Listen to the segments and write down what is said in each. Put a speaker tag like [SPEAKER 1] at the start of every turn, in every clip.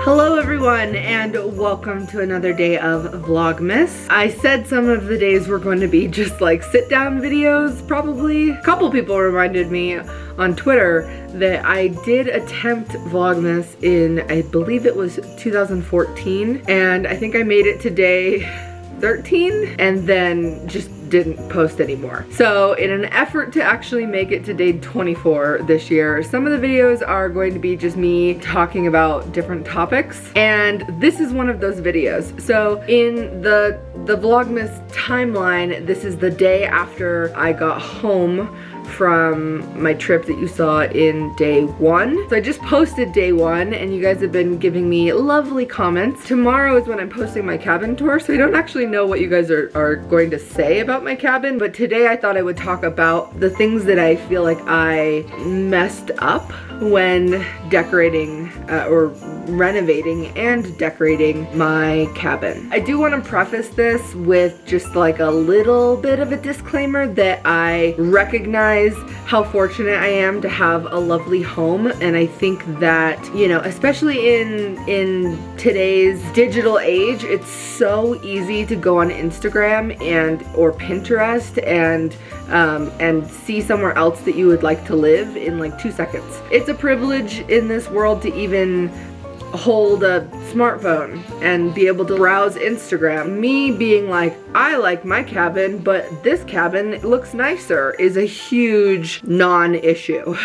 [SPEAKER 1] Hello everyone and welcome to another day of Vlogmas. I said some of the days were going to be just like sit down videos probably. A couple people reminded me on Twitter that I did attempt Vlogmas in, I believe it was 2014, and I think I made it to day 13 and then just didn't post anymore. So in an effort to actually make it to day 24 this year, some of the videos are going to be just me talking about different topics, and this is one of those videos. So in the Vlogmas timeline, this is the day after I got home from my trip that you saw in day 1. So I just posted day 1 and you guys have been giving me lovely comments. Tomorrow is when I'm posting my cabin tour, so I don't actually know what you guys are going to say about my cabin, but today I thought I would talk about the things that I feel like I messed up when decorating or renovating and decorating my cabin. I do want to preface this with just like a little bit of a disclaimer that I recognize how fortunate I am to have a lovely home, and I think that, you know, especially in today's digital age, it's so easy to go on Instagram or Pinterest and see somewhere else that you would like to live in like 2 seconds. It's a privilege in this world to even hold a smartphone and be able to browse Instagram. Me being like, I like my cabin, but this cabin looks nicer, is a huge non-issue.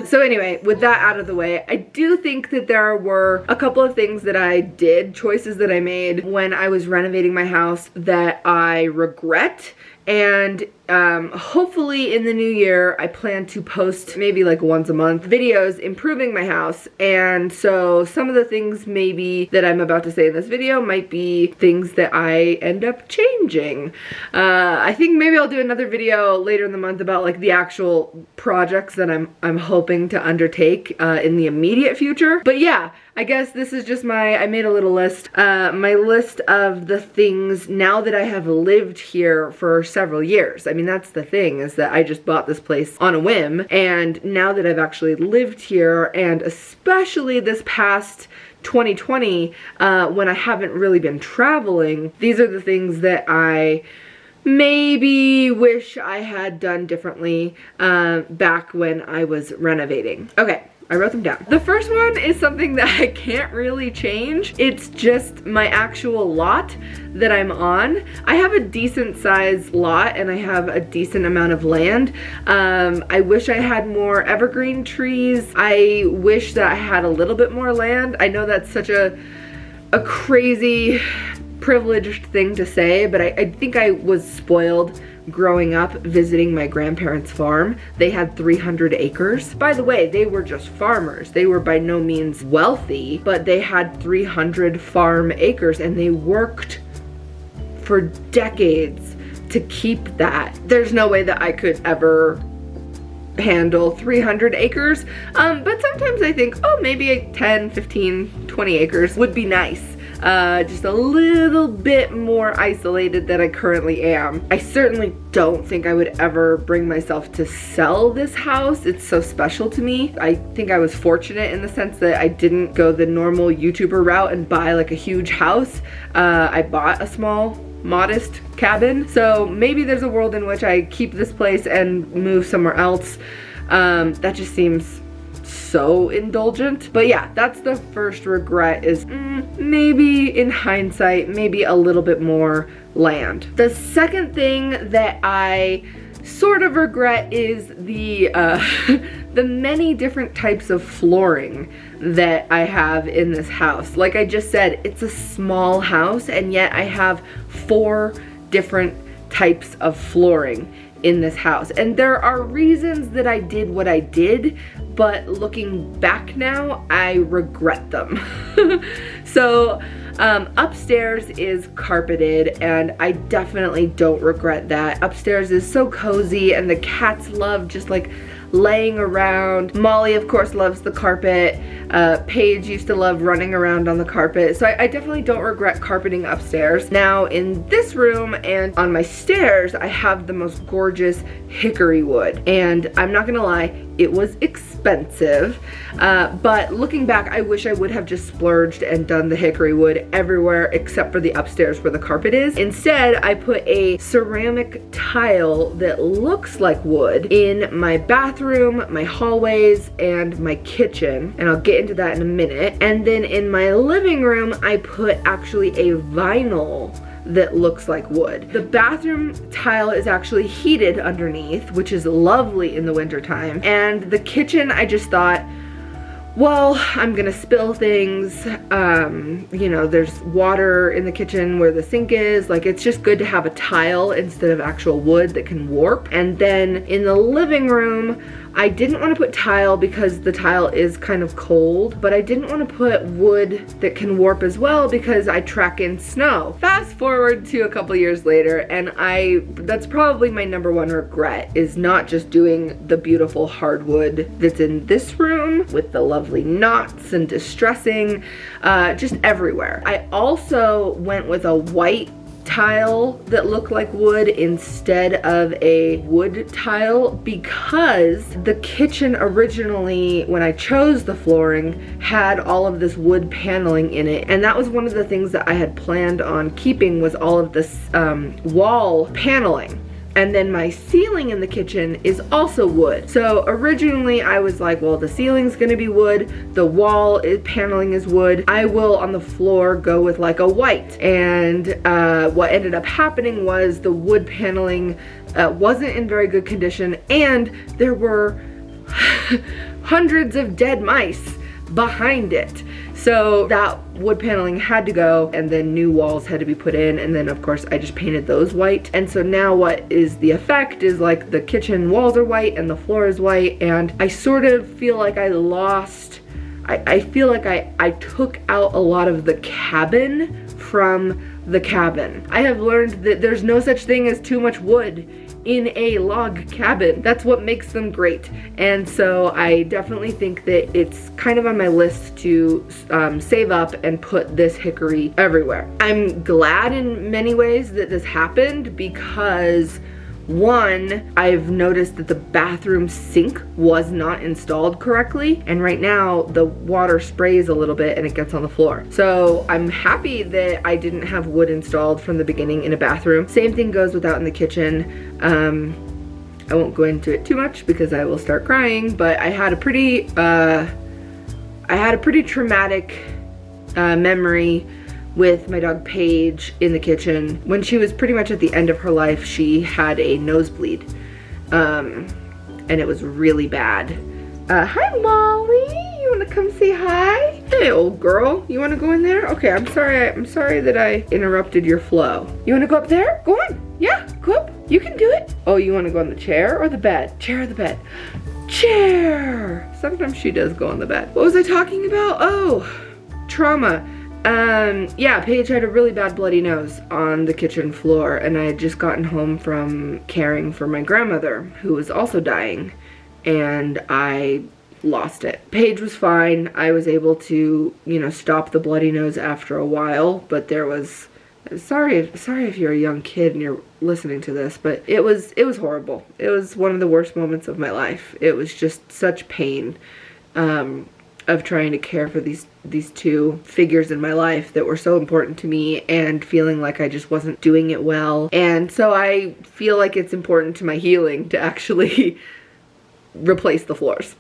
[SPEAKER 1] So anyway, with that out of the way, I do think that there were a couple of things that I did, choices that I made when I was renovating my house that I regret. And hopefully in the new year, I plan to post maybe like once a month videos improving my house. And so some of the things maybe that I'm about to say in this video might be things that I end up changing. I think maybe I'll do another video later in the month about like the actual projects that I'm hoping to undertake in the immediate future. But yeah, I guess this is just I made a little list, my list of the things now that I have lived here for several years. I mean, that's the thing, is that I just bought this place on a whim, and now that I've actually lived here, and especially this past 2020, when I haven't really been traveling, these are the things that I maybe wish I had done differently back when I was renovating. Okay. I wrote them down. The first one is something that I can't really change. It's just my actual lot that I'm on. I have a decent sized lot and I have a decent amount of land. I wish I had more evergreen trees. I wish that I had a little bit more land. I know that's such a crazy privileged thing to say, but I think I was spoiled growing up visiting my grandparents' farm. They had 300 acres. By the way, they were just farmers. They were by no means wealthy, but they had 300 farm acres and they worked for decades to keep that. There's no way that I could ever handle 300 acres, but sometimes I think, oh, maybe 10, 15, 20 acres would be nice. Just a little bit more isolated than I currently am. I certainly don't think I would ever bring myself to sell this house. It's so special to me. I think I was fortunate in the sense that I didn't go the normal YouTuber route and buy like a huge house. I bought a small, modest cabin. So maybe there's a world in which I keep this place and move somewhere else. That just seems so indulgent. But yeah, that's the first regret, is maybe in hindsight, maybe a little bit more land. The second thing that I sort of regret is the the many different types of flooring that I have in this house. Like I just said, it's a small house and yet I have 4 different types of flooring in this house. And there are reasons that I did what I did, but looking back now, I regret them. So upstairs is carpeted and I definitely don't regret that. Upstairs is so cozy and the cats love just like laying around. Molly, of course, loves the carpet. Paige used to love running around on the carpet. So I definitely don't regret carpeting upstairs. Now in this room and on my stairs, I have the most gorgeous hickory wood. And I'm not gonna lie, it was expensive. But looking back, I wish I would have just splurged and done the hickory wood everywhere except for the upstairs where the carpet is. Instead, I put a ceramic tile that looks like wood in my bathroom, my hallways, and my kitchen. And I'll get into that in a minute. And then in my living room, I put actually a vinyl that looks like wood. The bathroom tile is actually heated underneath, which is lovely in the winter time. And the kitchen, I just thought, well, I'm gonna spill things. You know, there's water in the kitchen where the sink is. Like, it's just good to have a tile instead of actual wood that can warp. And then in the living room, I didn't want to put tile because the tile is kind of cold, but I didn't want to put wood that can warp as well because I track in snow. Fast forward to a couple years later, and that's probably my #1 regret, is not just doing the beautiful hardwood that's in this room with the lovely knots and distressing, just everywhere. I also went with a white tile that looked like wood instead of a wood tile because the kitchen originally, when I chose the flooring, had all of this wood paneling in it, and that was one of the things that I had planned on keeping, was all of this wall paneling. And then my ceiling in the kitchen is also wood. So originally I was like, well, the ceiling's gonna be wood, the wall paneling is wood. I will, on the floor, go with like a white. And what ended up happening was the wood paneling wasn't in very good condition, and there were hundreds of dead mice behind it. So that wood paneling had to go, and then new walls had to be put in, and then of course I just painted those white. And so now what is the effect is like the kitchen walls are white and the floor is white, and I sort of feel like I lost, I feel like I took out a lot of the cabin from the cabin. I have learned that there's no such thing as too much wood in a log cabin. That's what makes them great. And so I definitely think that it's kind of on my list to save up and put this hickory everywhere. I'm glad in many ways that this happened because, one, I've noticed that the bathroom sink was not installed correctly, and right now the water sprays a little bit and it gets on the floor. So I'm happy that I didn't have wood installed from the beginning in a bathroom. Same thing goes with out in the kitchen. I won't go into it too much because I will start crying, but I had a pretty traumatic memory with my dog Paige in the kitchen. When she was pretty much at the end of her life, she had a nosebleed, and it was really bad. Hi Molly, you wanna come say hi? Hey old girl, you wanna go in there? Okay, I'm sorry that I interrupted your flow. You wanna go up there? Go on, yeah, go up, you can do it. Oh, you wanna go on the chair or the bed? Chair or the bed? Chair! Sometimes she does go on the bed. What was I talking about? Oh, trauma. Yeah, Paige had a really bad bloody nose on the kitchen floor, and I had just gotten home from caring for my grandmother, who was also dying, and I lost it. Paige was fine. I was able to, you know, stop the bloody nose after a while, but there was, sorry if you're a young kid and you're listening to this, but it was horrible. It was one of the worst moments of my life. It was just such pain, of trying to care for these two figures in my life that were so important to me, and feeling like I just wasn't doing it well. And so I feel like it's important to my healing to actually replace the floors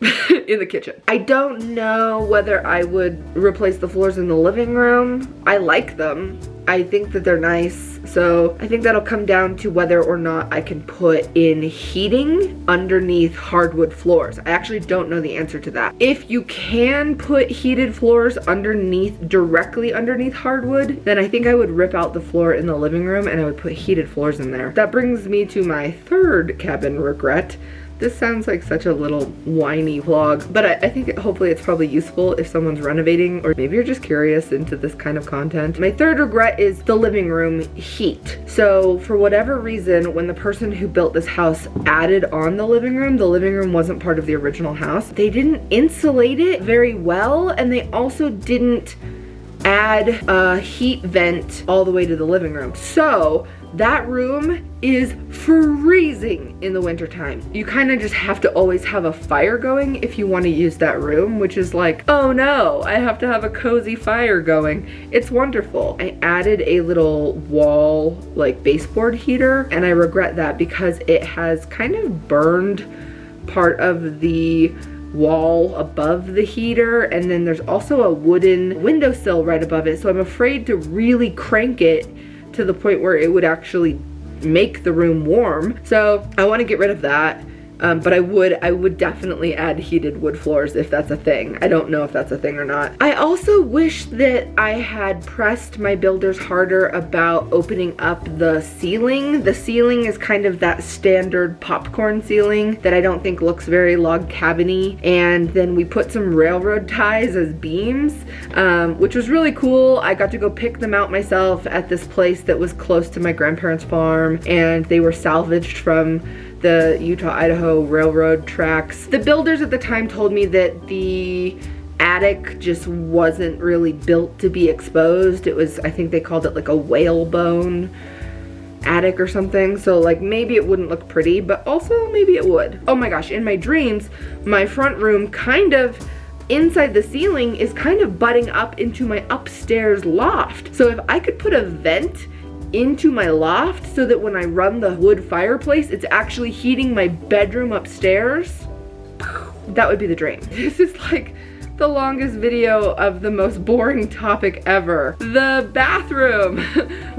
[SPEAKER 1] in the kitchen. I don't know whether I would replace the floors in the living room. I like them. I think that they're nice. So I think that'll come down to whether or not I can put in heating underneath hardwood floors. I actually don't know the answer to that. If you can put heated floors directly underneath hardwood, then I think I would rip out the floor in the living room and I would put heated floors in there. That brings me to my third cabin regret. This sounds like such a little whiny vlog, but I think hopefully it's probably useful if someone's renovating, or maybe you're just curious into this kind of content. My third regret is the living room heat. So for whatever reason, when the person who built this house added on the living room wasn't part of the original house. They didn't insulate it very well, and they also didn't add a heat vent all the way to the living room. So that room is freezing in the wintertime. You kind of just have to always have a fire going if you want to use that room, which is like, oh no, I have to have a cozy fire going. It's wonderful. I added a little wall like baseboard heater, and I regret that because it has kind of burned part of the wall above the heater, and then there's also a wooden windowsill right above it, so I'm afraid to really crank it to the point where it would actually make the room warm. So I want to get rid of that. But I would definitely add heated wood floors if that's a thing. I don't know if that's a thing or not. I also wish that I had pressed my builders harder about opening up the ceiling. The ceiling is kind of that standard popcorn ceiling that I don't think looks very log cabin-y. And then we put some railroad ties as beams, which was really cool. I got to go pick them out myself at this place that was close to my grandparents' farm, and they were salvaged from the Utah-Idaho railroad tracks. The builders at the time told me that the attic just wasn't really built to be exposed. It was, I think they called it like a whalebone attic or something. So like maybe it wouldn't look pretty, but also maybe it would. Oh my gosh, in my dreams, my front room kind of inside the ceiling is kind of butting up into my upstairs loft. So if I could put a vent into my loft so that when I run the wood fireplace, it's actually heating my bedroom upstairs, that would be the dream. This is like the longest video of the most boring topic ever. The bathroom.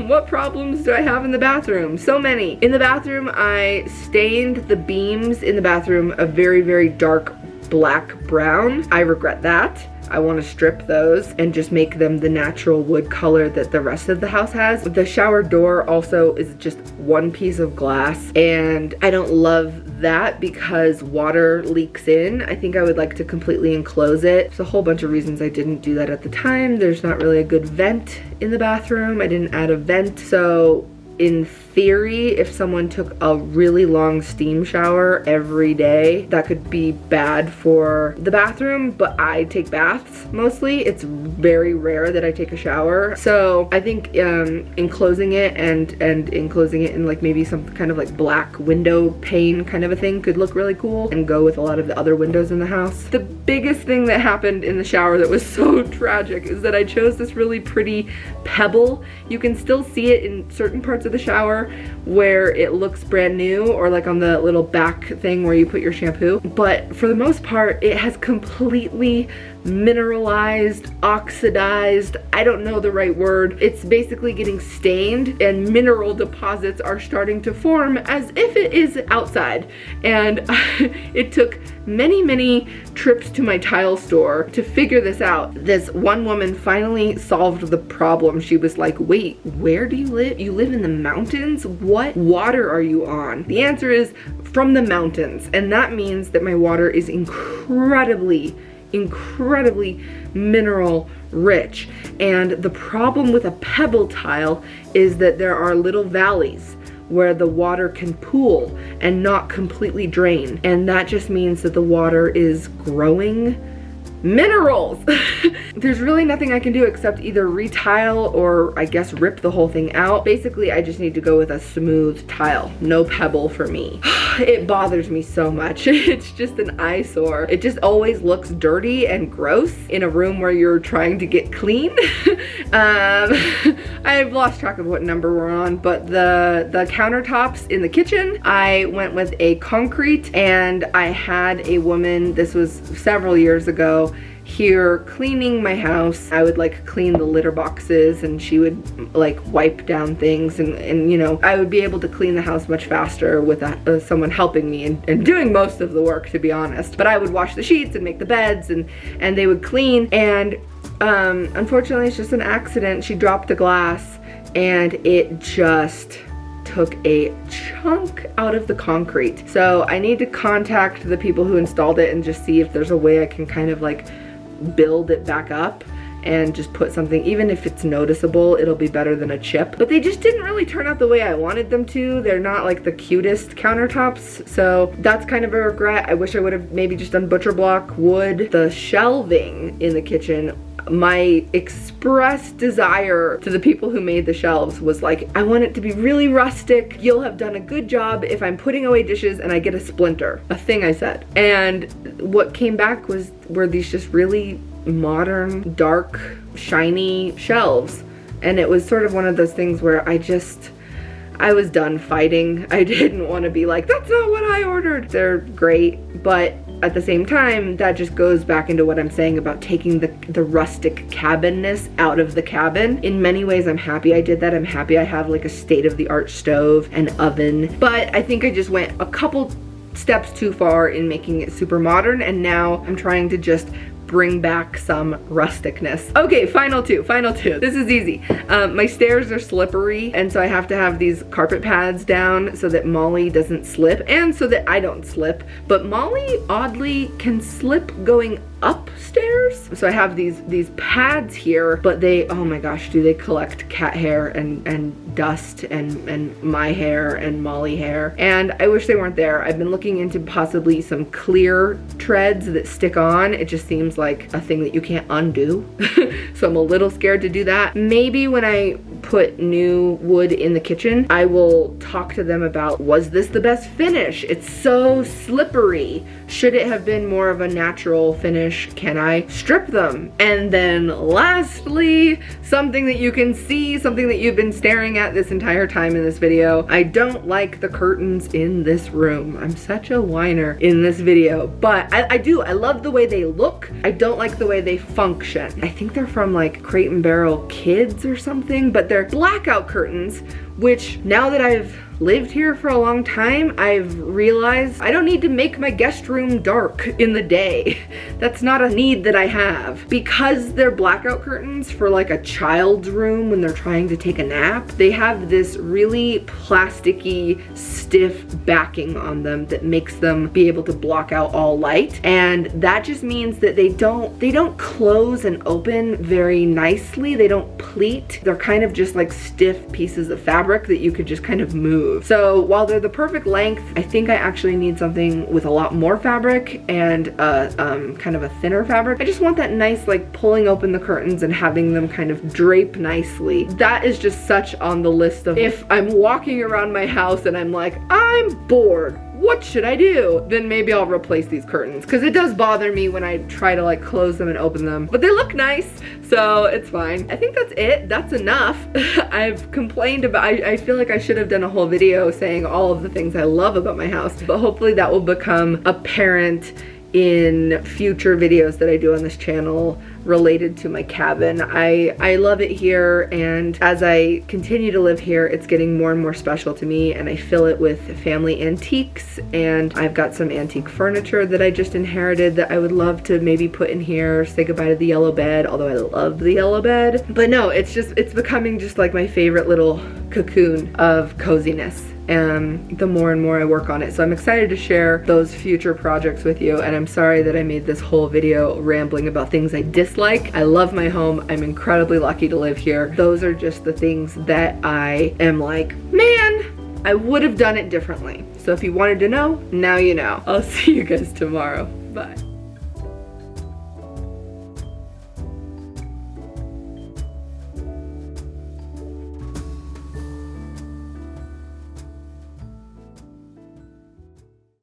[SPEAKER 1] What problems do I have in the bathroom? So many. In the bathroom, I stained the beams in the bathroom a very, very dark black brown. I regret that. I want to strip those and just make them the natural wood color that the rest of the house has. The shower door also is just one piece of glass, and I don't love that because water leaks in. I think I would like to completely enclose it. There's a whole bunch of reasons I didn't do that at the time. There's not really a good vent in the bathroom. I didn't add a vent, so in theory, if someone took a really long steam shower every day, that could be bad for the bathroom, but I take baths mostly. It's very rare that I take a shower. So I think enclosing it and enclosing it in like maybe some kind of like black window pane kind of a thing could look really cool and go with a lot of the other windows in the house. The biggest thing that happened in the shower that was so tragic is that I chose this really pretty pebble. You can still see it in certain parts of the shower where it looks brand new, or like on the little back thing where you put your shampoo, but for the most part it has completely mineralized, oxidized, I don't know the right word. It's basically getting stained and mineral deposits are starting to form as if it is outside. And it took many trips to my tile store to figure this out. This one woman finally solved the problem. She was like, wait, where do you live? You live in the mountains? What water are you on? The answer is from the mountains. And that means that my water is incredibly mineral rich. And the problem with a pebble tile is that there are little valleys where the water can pool and not completely drain. And that just means that the water is growing minerals. There's really nothing I can do except either retile or I guess rip the whole thing out. Basically, I just need to go with a smooth tile. No pebble for me. It bothers me so much. It's just an eyesore. It just always looks dirty and gross in a room where you're trying to get clean. I've lost track of what number we're on, but the countertops in the kitchen, I went with a concrete, and I had a woman, this was several years ago, here cleaning my house. I would like clean the litter boxes and she would like wipe down things, and you know, I would be able to clean the house much faster with someone helping me and doing most of the work, to be honest. But I would wash the sheets and make the beds, and they would clean, and unfortunately it's just an accident. She dropped the glass and it just took a chunk out of the concrete. So I need to contact the people who installed it and just see if there's a way I can kind of like build it back up and just put something, even if it's noticeable, it'll be better than a chip. But they just didn't really turn out the way I wanted them to. They're not like the cutest countertops, so that's kind of a regret. I wish I would have maybe just done butcher block wood. The shelving in the kitchen, my express desire to the people who made the shelves was like, I want it to be really rustic. You'll have done a good job if I'm putting away dishes and I get a splinter. A thing I said. And what came back were these just really modern, dark, shiny shelves. And it was sort of one of those things where I was done fighting. I didn't want to be like, that's not what I ordered. They're great, but at the same time, that just goes back into what I'm saying about taking the rustic cabinness out of the cabin. In many ways, I'm happy I did that. I'm happy I have like a state-of-the-art stove and oven, but I think I just went a couple steps too far in making it super modern, and now I'm trying to just bring back some rusticness. Okay, final two. This is easy. My stairs are slippery, and so I have to have these carpet pads down so that Molly doesn't slip and so that I don't slip. But Molly oddly can slip going upstairs. So I have these pads here, but they, oh my gosh, do they collect cat hair and dust and my hair and Molly hair. And I wish they weren't there. I've been looking into possibly some clear treads that stick on. It just seems like a thing that you can't undo. So I'm a little scared to do that. Maybe when I put new wood in the kitchen, I will talk to them about, was this the best finish? It's so slippery. Should it have been more of a natural finish? Can I strip them? And then lastly, something that you can see, something that you've been staring at this entire time in this video. I don't like the curtains in this room. I'm such a whiner in this video, but I do. I love the way they look. I don't like the way they function. I think they're from like Crate and Barrel Kids or something, but they're blackout curtains, which now that I've lived here for a long time, I've realized I don't need to make my guest room dark in the day. That's not a need that I have. Because they're blackout curtains for like a child's room when they're trying to take a nap, they have this really plasticky, stiff backing on them that makes them be able to block out all light. And that just means that they don't close and open very nicely. They don't pleat. They're kind of just like stiff pieces of fabric that you could just kind of move. So while they're the perfect length, I think I actually need something with a lot more fabric and kind of a thinner fabric. I just want that nice, like pulling open the curtains and having them kind of drape nicely. That is just such on the list of, if I'm walking around my house and I'm like, I'm bored, what should I do? Then maybe I'll replace these curtains, because it does bother me when I try to like close them and open them, but they look nice, so it's fine. I think that's it. That's enough. I've complained about, I feel like I should have done a whole video saying all of the things I love about my house, but hopefully that will become apparent in future videos that I do on this channel related to my cabin. I love it here, and as I continue to live here, it's getting more and more special to me, and I fill it with family antiques, and I've got some antique furniture that I just inherited that I would love to maybe put in here, say goodbye to the yellow bed, although I love the yellow bed. But no, it's becoming just like my favorite little cocoon of coziness. And the more and more I work on it. So I'm excited to share those future projects with you, and I'm sorry that I made this whole video rambling about things I dislike. I love my home. I'm incredibly lucky to live here. Those are just the things that I am like, man, I would have done it differently. So if you wanted to know, now you know. I'll see you guys tomorrow. Bye.